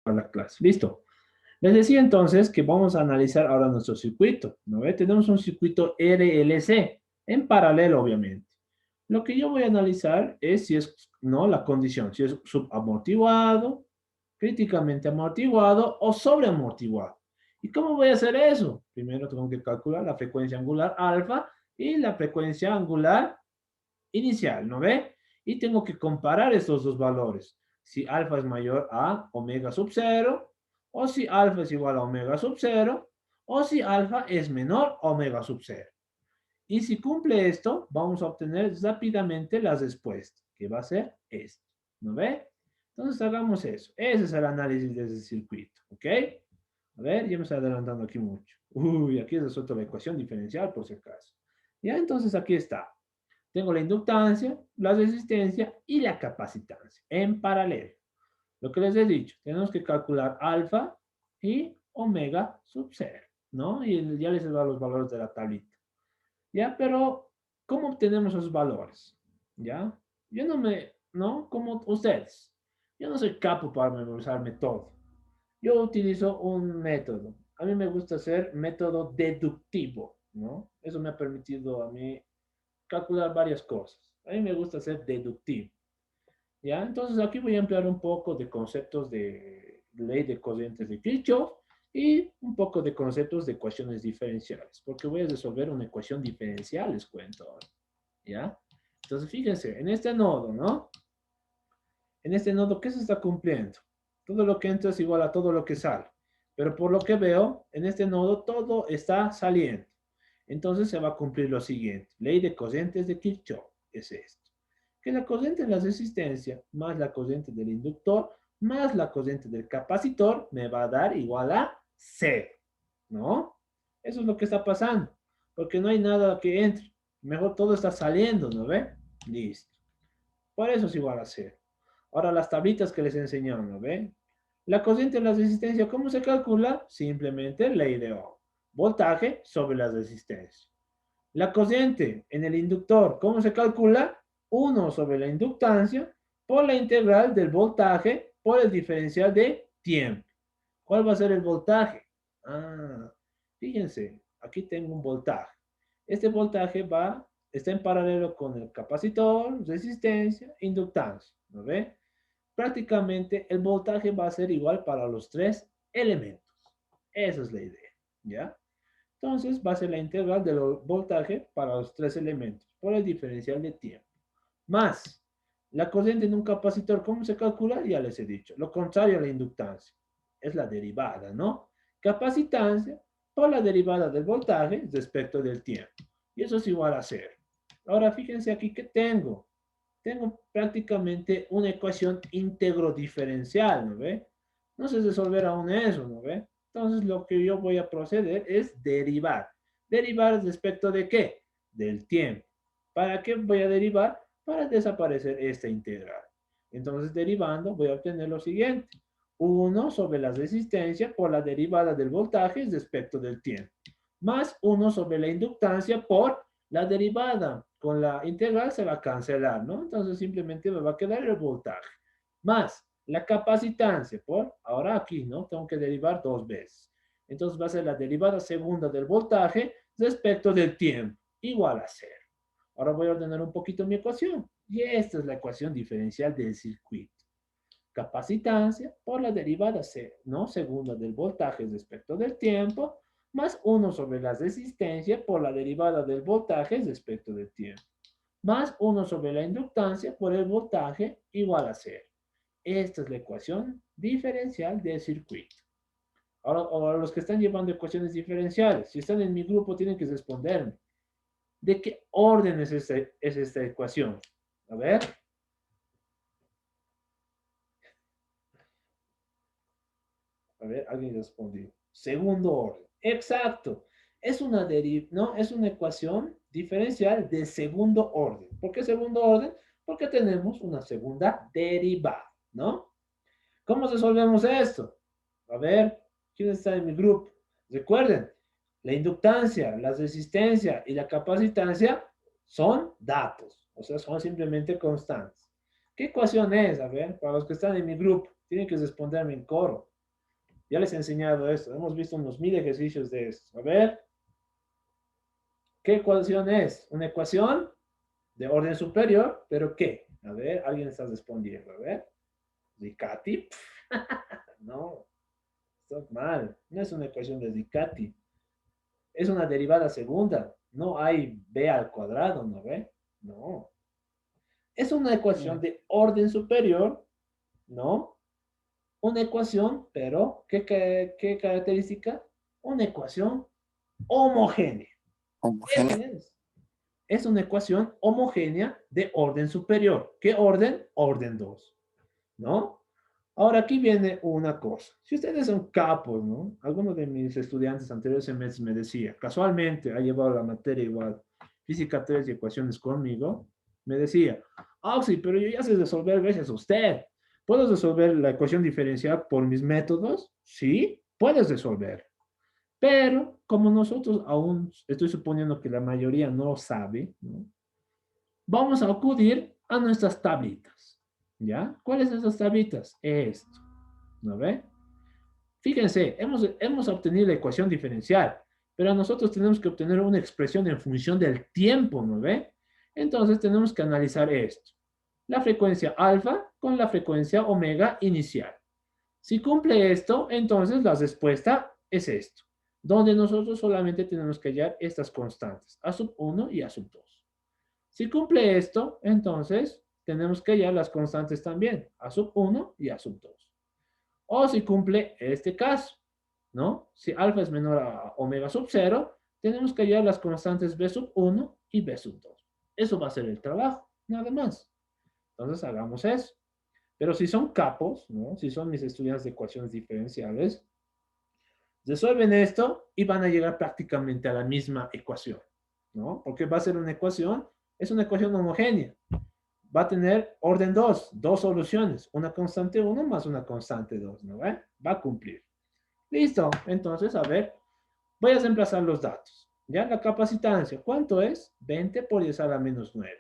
la clase. Listo. Les decía entonces que vamos a analizar ahora nuestro circuito, ¿no ve? Tenemos un circuito RLC, en paralelo, obviamente. Lo que yo voy a analizar es si es, ¿no? La condición, si es subamortiguado, críticamente amortiguado o sobreamortiguado. ¿Y cómo voy a hacer eso? Primero tengo que calcular la frecuencia angular alfa y la frecuencia angular inicial, ¿no ve? Y tengo que comparar estos dos valores. Si alfa es mayor a omega sub 0, o si alfa es igual a omega sub 0, o si alfa es menor a omega sub 0. Y si cumple esto, vamos a obtener rápidamente las respuestas, que va a ser esto, ¿no ve? Entonces hagamos eso. Ese es el análisis de ese circuito, ¿ok? A ver, ya me estoy adelantando aquí mucho. Uy, aquí resuelto la ecuación diferencial por si acaso. Ya, entonces aquí está. Tengo la inductancia, la resistencia y la capacitancia en paralelo. Lo que les he dicho, tenemos que calcular alfa y omega sub 0, ¿no? Y ya les he dado los valores de la tablita. ¿Ya? Pero, ¿cómo obtenemos esos valores? ¿Ya? Yo no me, ¿no? Como ustedes. Yo no soy capo para memorizarme todo. Yo utilizo un método. A mí me gusta hacer método deductivo, ¿no? Eso me ha permitido a mí calcular varias cosas. A mí me gusta ser deductivo, ¿ya? Entonces aquí voy a emplear un poco de conceptos de ley de corrientes de Kirchhoff y un poco de conceptos de ecuaciones diferenciales, porque voy a resolver una ecuación diferencial, les cuento ahora, ¿ya? Entonces fíjense, en este nodo, ¿no? En este nodo, ¿qué se está cumpliendo? Todo lo que entra es igual a todo lo que sale. Pero por lo que veo, en este nodo todo está saliendo. Entonces se va a cumplir lo siguiente. Ley de corrientes de Kirchhoff es esto. Que la corriente de la resistencia más la corriente del inductor más la corriente del capacitor me va a dar igual a cero. ¿No? Eso es lo que está pasando. Porque no hay nada que entre. Mejor todo está saliendo, ¿no ve? Listo. Por eso es igual a cero. Ahora las tablitas que les enseñaron, ¿no ven? La corriente de la resistencia, ¿cómo se calcula? Simplemente ley de Ohm. Voltaje sobre la resistencia. La corriente en el inductor, ¿cómo se calcula? 1 sobre la inductancia por la integral del voltaje por el diferencial de tiempo. ¿Cuál va a ser el voltaje? Ah, fíjense, aquí tengo un voltaje. Este voltaje está en paralelo con el capacitor, resistencia, inductancia. ¿No ve? Prácticamente el voltaje va a ser igual para los tres elementos. Esa es la idea, ¿ya? Entonces va a ser la integral del voltaje para los tres elementos por el diferencial de tiempo. Más la corriente en un capacitor, ¿cómo se calcula? Ya les he dicho. Lo contrario a la inductancia. Es la derivada, ¿no? Capacitancia por la derivada del voltaje respecto del tiempo. Y eso es igual a cero. Ahora fíjense aquí que tengo prácticamente una ecuación íntegro diferencial, ¿no ve? No sé resolver aún eso, ¿no ve? Entonces lo que yo voy a proceder es derivar. ¿Derivar respecto de qué? Del tiempo. ¿Para qué voy a derivar? Para desaparecer esta integral. Entonces derivando voy a obtener lo siguiente. 1 sobre la resistencia por la derivada del voltaje respecto del tiempo. Más 1 sobre la inductancia por la derivada con la integral se va a cancelar, ¿no? Entonces simplemente me va a quedar el voltaje. Más la capacitancia por, ahora aquí, ¿no? Tengo que derivar dos veces. Entonces va a ser la derivada segunda del voltaje respecto del tiempo, igual a cero. Ahora voy a ordenar un poquito mi ecuación. Y esta es la ecuación diferencial del circuito. Capacitancia por la derivada C, ¿no? Segunda del voltaje respecto del tiempo, más 1 sobre la resistencia por la derivada del voltaje respecto del tiempo, más 1 sobre la inductancia por el voltaje igual a cero. Esta es la ecuación diferencial del circuito. Ahora los que están llevando ecuaciones diferenciales, si están en mi grupo, tienen que responderme. ¿De qué orden es esta ecuación? A ver. A ver, alguien respondió. Segundo orden. Exacto. ¿No? Es una ecuación diferencial de segundo orden. ¿Por qué segundo orden? Porque tenemos una segunda derivada, ¿no? ¿Cómo resolvemos esto? A ver, ¿quién está en mi grupo? Recuerden, la inductancia, la resistencia y la capacitancia son datos, o sea, son simplemente constantes. ¿Qué ecuación es? A ver, para los que están en mi grupo, tienen que responderme en coro. Ya les he enseñado esto. Hemos visto unos 1000 ejercicios de esto. A ver, ¿qué ecuación es? Una ecuación de orden superior, ¿pero qué? A ver, alguien está respondiendo. A ver, Riccati. No, está mal. No es una ecuación de Riccati. Es una derivada segunda. No hay b al cuadrado, ¿no ve? No. Es una ecuación Mm. de orden superior, ¿no? Una ecuación, pero ¿qué característica? Una ecuación homogénea. Esa Homogéneo. es. Es una ecuación homogénea de orden superior. ¿Qué orden? Orden 2, ¿no? Ahora aquí viene una cosa. Si ustedes son capos, ¿no? Algunos de mis estudiantes anteriores semestres me decía, casualmente ha llevado la materia igual, física 3 y ecuaciones conmigo, me decía, ah, sí, pero yo ya sé resolver gracias a usted. ¿Puedo resolver la ecuación diferencial por mis métodos? Sí, puedes resolver. Pero como nosotros aún, estoy suponiendo que la mayoría no sabe, ¿no? Vamos a acudir a nuestras tablitas. ¿Ya? ¿Cuáles son esas tablitas? Esto. ¿No ve? Fíjense, hemos obtenido la ecuación diferencial, pero nosotros tenemos que obtener una expresión en función del tiempo, ¿no ve? Entonces tenemos que analizar esto. La frecuencia alfa con la frecuencia omega inicial. Si cumple esto, entonces la respuesta es esto, donde nosotros solamente tenemos que hallar estas constantes, A sub 1 y A sub 2. Si cumple esto, entonces tenemos que hallar las constantes también, A sub 1 y A sub 2. O si cumple este caso, ¿no? Si alfa es menor a omega sub 0, tenemos que hallar las constantes B sub 1 y B sub 2. Eso va a ser el trabajo, nada más. Entonces hagamos eso. Pero si son capos, ¿no? Si son mis estudiantes de ecuaciones diferenciales, resuelven esto y van a llegar prácticamente a la misma ecuación, ¿no? Porque va a ser una ecuación, es una ecuación homogénea. Va a tener orden 2, dos soluciones, una constante 1 más una constante 2, ¿no? Va a cumplir. Listo, entonces, a ver, voy a reemplazar los datos. ¿Ya? La capacitancia, ¿cuánto es? 20 por 10 a la menos 9.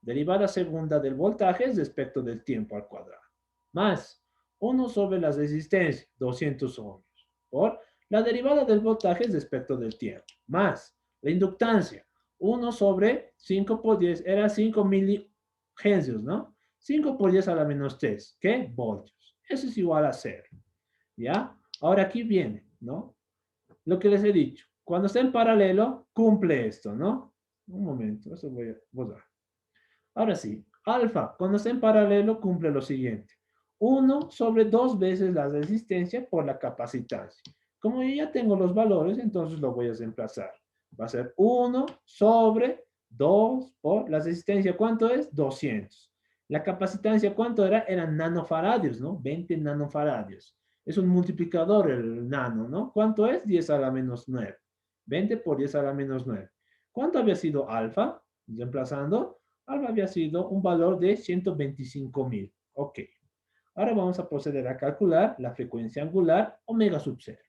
Derivada segunda del voltaje respecto del tiempo al cuadrado. Más 1 sobre la resistencia, 200 ohmios. Por la derivada del voltaje respecto del tiempo. Más la inductancia, 1 sobre 5 por 10, era 5 milihensios, ¿no? 5 por 10 a la menos 3, ¿qué? Voltios. Eso es igual a 0. ¿Ya? Ahora aquí viene, ¿no? Lo que les he dicho. Cuando está en paralelo, cumple esto, ¿no? Un momento, eso voy a borrar. Ahora sí, alfa, cuando está en paralelo, cumple lo siguiente. 1 sobre 2 veces la resistencia por la capacitancia. Como yo ya tengo los valores, entonces lo voy a reemplazar. Va a ser 1 sobre 2 por la resistencia. ¿Cuánto es? 200. La capacitancia, ¿cuánto era? Eran nanofaradios, ¿no? 20 nanofaradios. Es un multiplicador el nano, ¿no? ¿Cuánto es? 10 a la menos 9. 20 por 10 a la menos 9. ¿Cuánto había sido alfa? Reemplazando, alfa había sido un valor de 125.000. Ok. Ahora vamos a proceder a calcular la frecuencia angular omega sub 0.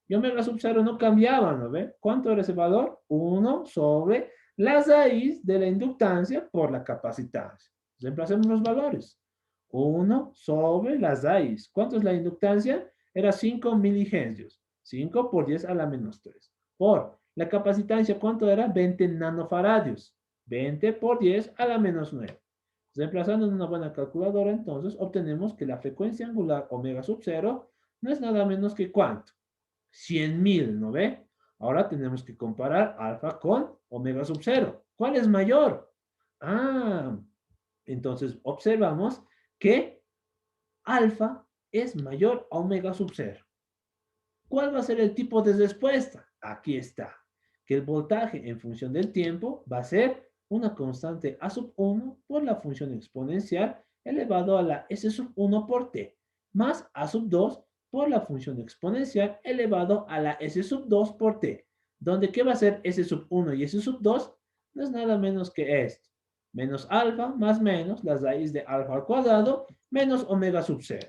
Y omega sub 0 no cambiaba, ¿no ve? ¿Cuánto era ese valor? 1 sobre la raíz de la inductancia por la capacitancia. Reemplacemos los valores. 1 sobre la raíz. ¿Cuánto es la inductancia? Era 5 milihensios. 5 por 10 a la menos 3. Por la capacitancia, ¿cuánto era? 20 nanofaradios. 20 por 10 a la menos 9. Reemplazando en una buena calculadora, entonces obtenemos que la frecuencia angular omega sub 0 no es nada menos que ¿cuánto? 100.000, ¿no ve? Ahora tenemos que comparar alfa con omega sub 0. ¿Cuál es mayor? Ah, entonces observamos que alfa es mayor a omega sub 0. ¿Cuál va a ser el tipo de respuesta? Aquí está. Que el voltaje en función del tiempo va a ser una constante A sub 1 por la función exponencial elevado a la S sub 1 por T, más A sub 2 por la función exponencial elevado a la S sub 2 por T, donde ¿qué va a ser S sub 1 y S sub 2? No es nada menos que esto. Menos alfa más menos la raíz de alfa al cuadrado menos omega sub 0.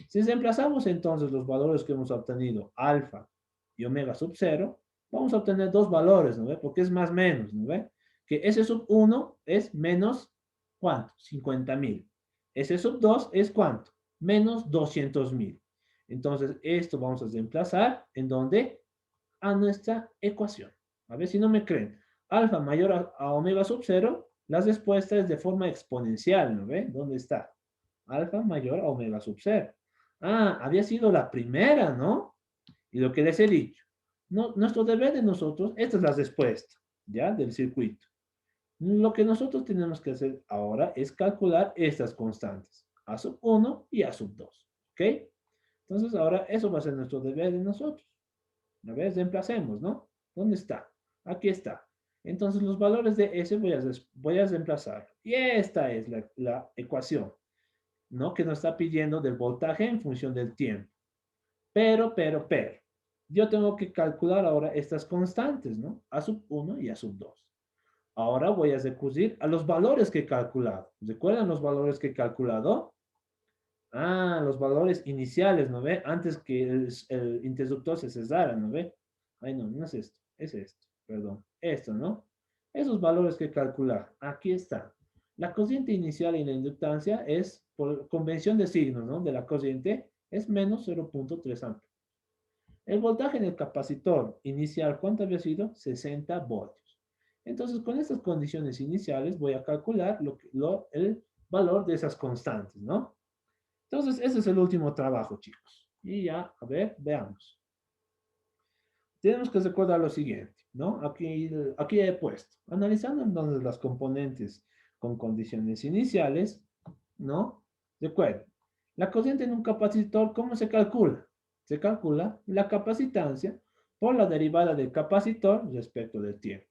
Si reemplazamos entonces los valores que hemos obtenido, alfa y omega sub 0, vamos a obtener dos valores, ¿no ve? Porque es más menos, ¿no ve? Que S sub 1 es menos, ¿cuánto? 50.000. S sub 2 es ¿cuánto? Menos 200.000. Entonces, esto vamos a reemplazar en donde a nuestra ecuación. A ver si no me creen. Alfa mayor a omega sub 0, la respuesta es de forma exponencial, ¿no ve? ¿Dónde está? Alfa mayor a omega sub 0. Ah, había sido la primera, ¿no? Y lo que les he dicho. No, nuestro deber de nosotros, esta es la respuesta, ¿ya? Del circuito. Lo que nosotros tenemos que hacer ahora es calcular estas constantes, A sub 1 y A sub 2, ¿ok? Entonces ahora eso va a ser nuestro deber de nosotros. A ver, reemplacemos, ¿no? ¿Dónde está? Aquí está. Entonces los valores de S voy a reemplazar. Y esta es la ecuación, ¿no? Que nos está pidiendo del voltaje en función del tiempo. Pero, yo tengo que calcular ahora estas constantes, ¿no? A sub 1 y A sub 2. Ahora voy a recurrir a los valores que he calculado. ¿Recuerdan los valores que he calculado? Ah, los valores iniciales, ¿no ve? Antes que el interruptor se cesara, ¿no ve? Ay, no, no es esto, perdón. Esto, ¿no? Esos valores que calcular, aquí está. La corriente inicial en la inductancia es, por convención de signos, ¿no? De la corriente, es menos 0.3 amperes. El voltaje en el capacitor inicial, ¿cuánto había sido? 60 voltios. Entonces, con estas condiciones iniciales voy a calcular el valor de esas constantes, ¿no? Entonces, ese es el último trabajo, chicos. Y ya, a ver, veamos. Tenemos que recordar lo siguiente, ¿no? Aquí he puesto, analizando entonces las componentes con condiciones iniciales, ¿no? Recuerden, la corriente en un capacitor, ¿cómo se calcula? Se calcula la capacitancia por la derivada del capacitor respecto del tiempo.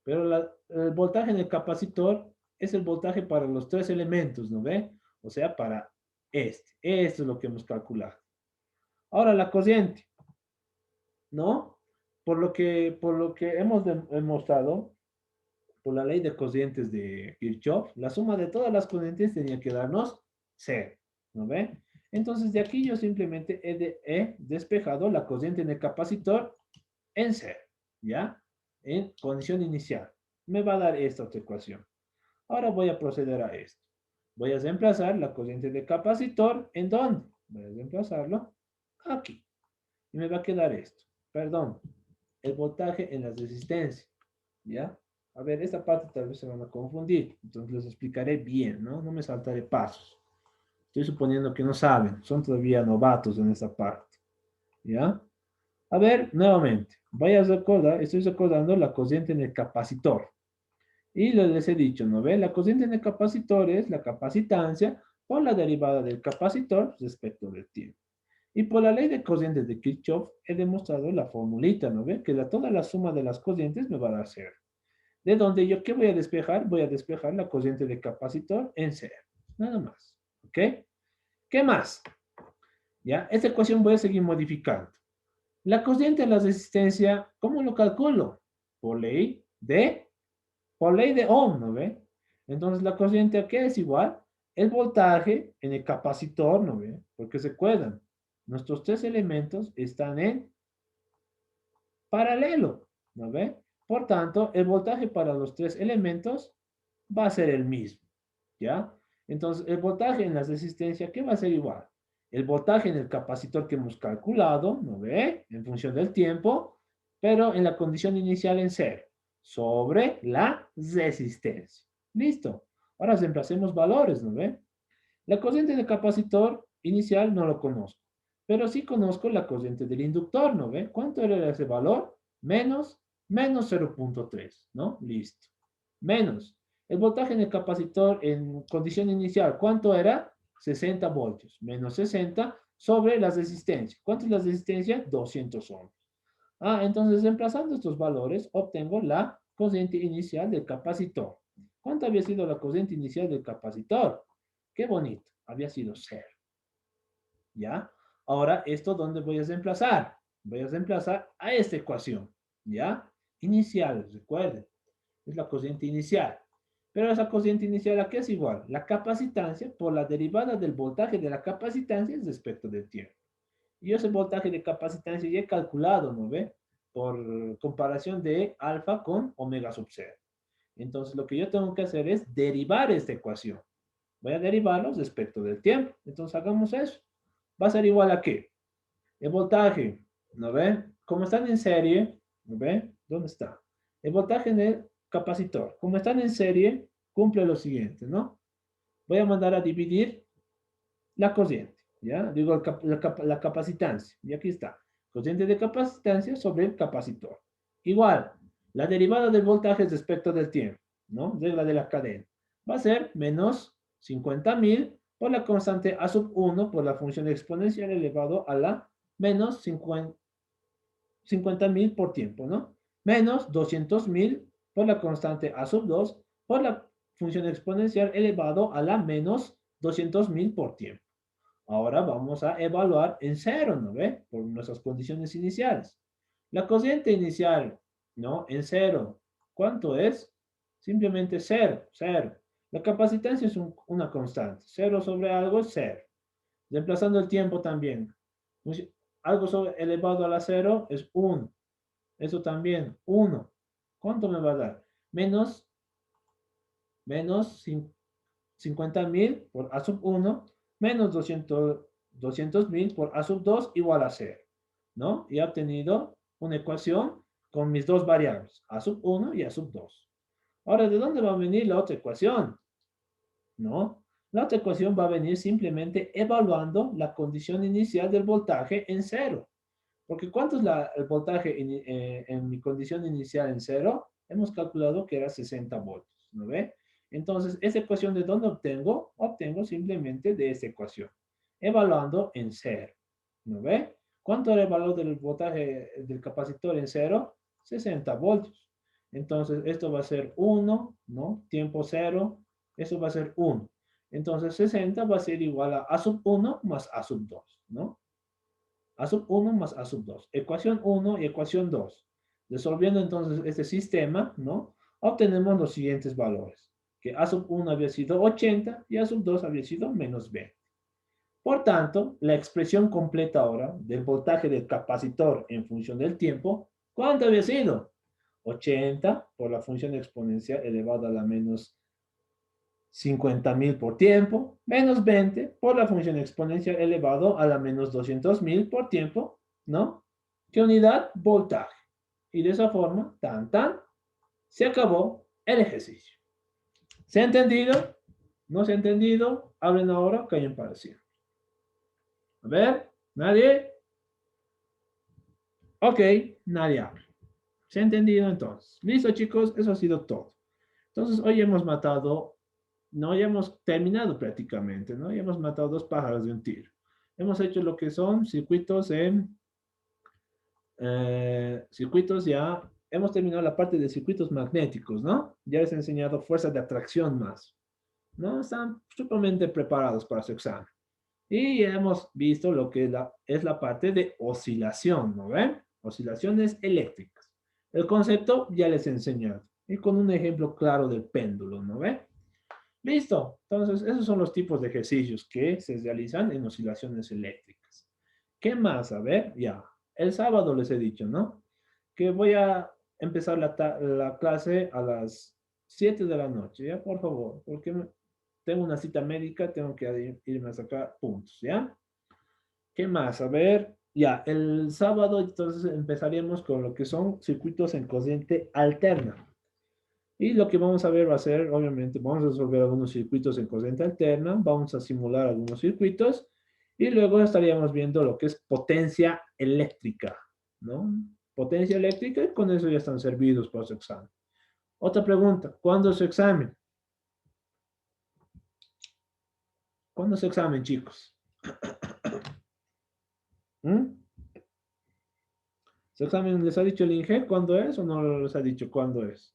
Pero el voltaje en el capacitor es el voltaje para los tres elementos, ¿no ve? O sea, para este. Esto es lo que hemos calculado. Ahora la corriente, ¿no? Por lo que hemos demostrado, por la ley de corrientes de Kirchhoff, la suma de todas las corrientes tenía que darnos cero, ¿no ve? Entonces de aquí yo simplemente he despejado la corriente en el capacitor en cero, ¿ya? En condición inicial. Me va a dar esta otra ecuación. Ahora voy a proceder a esto. Voy a reemplazar la corriente de capacitor. ¿En dónde? Voy a reemplazarlo aquí. Y me va a quedar esto. Perdón, el voltaje en la resistencia. ¿Ya? A ver, esta parte tal vez se van a confundir. Entonces les explicaré bien, ¿no? No me saltaré pasos. Estoy suponiendo que no saben. Son todavía novatos en esta parte. ¿Ya? A ver, nuevamente. Voy a recordar, estoy recordando la corriente en el capacitor. Y les he dicho, ¿no ve? La corriente en el capacitor es la capacitancia por la derivada del capacitor respecto del tiempo. Y por la ley de corrientes de Kirchhoff he demostrado la formulita, ¿no ve? Que toda la suma de las corrientes me va a dar cero. De donde yo, ¿qué voy a despejar? Voy a despejar la corriente de capacitor en cero. Nada más. ¿Ok? ¿Qué más? ¿Ya? Esta ecuación voy a seguir modificando. La corriente de la resistencia, ¿cómo lo calculo? Por ley de por ley de Ohm, ¿no ve? Entonces la corriente aquí es igual el voltaje en el capacitor, ¿no ve? Porque se recuerdan, nuestros tres elementos están en paralelo, ¿no ve? Por tanto, el voltaje para los tres elementos va a ser el mismo, ¿ya? Entonces, el voltaje en la resistencia, ¿qué va a ser igual? El voltaje en el capacitor que hemos calculado, ¿no ve? En función del tiempo, pero en la condición inicial en cero, sobre la resistencia. Listo. Ahora reemplacemos valores, ¿no ve? La corriente del capacitor inicial no lo conozco, pero sí conozco la corriente del inductor, ¿no ve? ¿Cuánto era ese valor? Menos 0.3, ¿no? Listo. Menos. El voltaje en el capacitor en condición inicial, ¿cuánto era? 60 voltios. Menos 60 sobre la resistencia. ¿Cuánto es la resistencia? 200 ohms. Ah, entonces reemplazando estos valores, obtengo la corriente inicial del capacitor. ¿Cuánto había sido la corriente inicial del capacitor? Qué bonito, había sido cero. ¿Ya? Ahora, ¿esto dónde voy a reemplazar? Voy a reemplazar a esta ecuación, ¿ya? Inicial, recuerden, es la corriente inicial. Pero esa corriente inicial, ¿a qué es igual? La capacitancia por la derivada del voltaje de la capacitancia respecto del tiempo. Y ese voltaje de capacitancia ya he calculado, ¿no ve? Por comparación de alfa con omega sub 0. Entonces, lo que yo tengo que hacer es derivar esta ecuación. Voy a derivarlos respecto del tiempo. Entonces, hagamos eso. ¿Va a ser igual a qué? El voltaje, ¿no ve? Como están en serie, ¿no ve? ¿Dónde está? El voltaje en el capacitor. Como están en serie, cumple lo siguiente, ¿no? Voy a mandar a dividir la corriente, ¿ya? Digo, la capacitancia, y aquí está. Corriente de capacitancia sobre el capacitor. Igual, la derivada del voltaje respecto del tiempo, ¿no? Regla de la cadena. Va a ser menos 50.000 por la constante A sub 1 por la función exponencial elevado a la menos 50.000 por tiempo, ¿no? Menos 200.000 por la constante A sub 2 por la función exponencial elevado a la menos 200.000 por tiempo. Ahora vamos a evaluar en cero, ¿no ve? Por nuestras condiciones iniciales. La corriente inicial, ¿no? En cero. ¿Cuánto es? Simplemente cero, cero. La capacitancia es una constante. Cero sobre algo es cero. Reemplazando el tiempo también. Algo elevado a la cero es 1. Eso también, 1. ¿Cuánto me va a dar? Menos 50.000 por A sub 1 menos 200.000 por A sub 2 igual a 0, ¿no? Y he obtenido una ecuación con mis dos variables, A sub 1 y A sub 2. Ahora, ¿de dónde va a venir la otra ecuación? ¿No? La otra ecuación va a venir simplemente evaluando la condición inicial del voltaje en cero. Porque ¿cuánto es el voltaje en mi condición inicial en cero? Hemos calculado que era 60 voltios, ¿no ve? Entonces, ¿esa ecuación de dónde obtengo? Obtengo simplemente de esta ecuación, evaluando en cero, ¿no ve? ¿Cuánto era el valor del voltaje del capacitor en cero? 60 voltios. Entonces, esto va a ser 1, ¿no? Tiempo cero, eso va a ser 1. Entonces, 60 va a ser igual a sub 1 más A sub 2, ¿no? A sub 1 más A sub 2. Ecuación 1 y ecuación 2. Resolviendo entonces este sistema, ¿no? Obtenemos los siguientes valores. Que A sub 1 había sido 80 y A sub 2 había sido menos 20. Por tanto, la expresión completa ahora del voltaje del capacitor en función del tiempo, ¿cuánto había sido? 80 por la función exponencial elevada a la menos 50.000 por tiempo, menos 20 por la función exponencial elevado a la menos 200.000 por tiempo, ¿no? ¿Qué unidad? Voltaje. Y de esa forma, se acabó el ejercicio. ¿Se ha entendido? ¿No se ha entendido? Hablen ahora, callen para siempre. A ver, ¿nadie? Ok, nadie habla. ¿Se ha entendido entonces? Listo, chicos, eso ha sido todo. Entonces, hoy hemos matado, no, ya hemos terminado prácticamente, ¿no? Ya hemos matado dos pájaros de un tiro. Hemos hecho lo que son circuitos ya, hemos terminado la parte de circuitos magnéticos, ¿no? Ya les he enseñado fuerzas de atracción más, ¿no? Están súpermente preparados para su examen. Y ya hemos visto lo que es la parte de oscilación, ¿no ven? Oscilaciones eléctricas. El concepto ya les he enseñado. Y con un ejemplo claro del péndulo, ¿no ven? Listo. Entonces, esos son los tipos de ejercicios que se realizan en oscilaciones eléctricas. ¿Qué más? A ver, ya. El sábado les he dicho, ¿no? Que voy a empezar la clase a las 7 de la noche, ¿ya? Por favor, porque tengo una cita médica, tengo que irme a sacar puntos, ¿ya? ¿Qué más? A ver, ya, el sábado entonces empezaríamos con lo que son circuitos en corriente alterna. Y lo que vamos a ver va a ser, obviamente, vamos a resolver algunos circuitos en corriente alterna, vamos a simular algunos circuitos y luego estaríamos viendo lo que es potencia eléctrica, ¿no? Potencia eléctrica y con eso ya están servidos para su examen. Otra pregunta, ¿cuándo es su examen? ¿Cuándo es su examen, chicos? ¿Mm? ¿Su examen les ha dicho el INGE cuándo es o no les ha dicho cuándo es?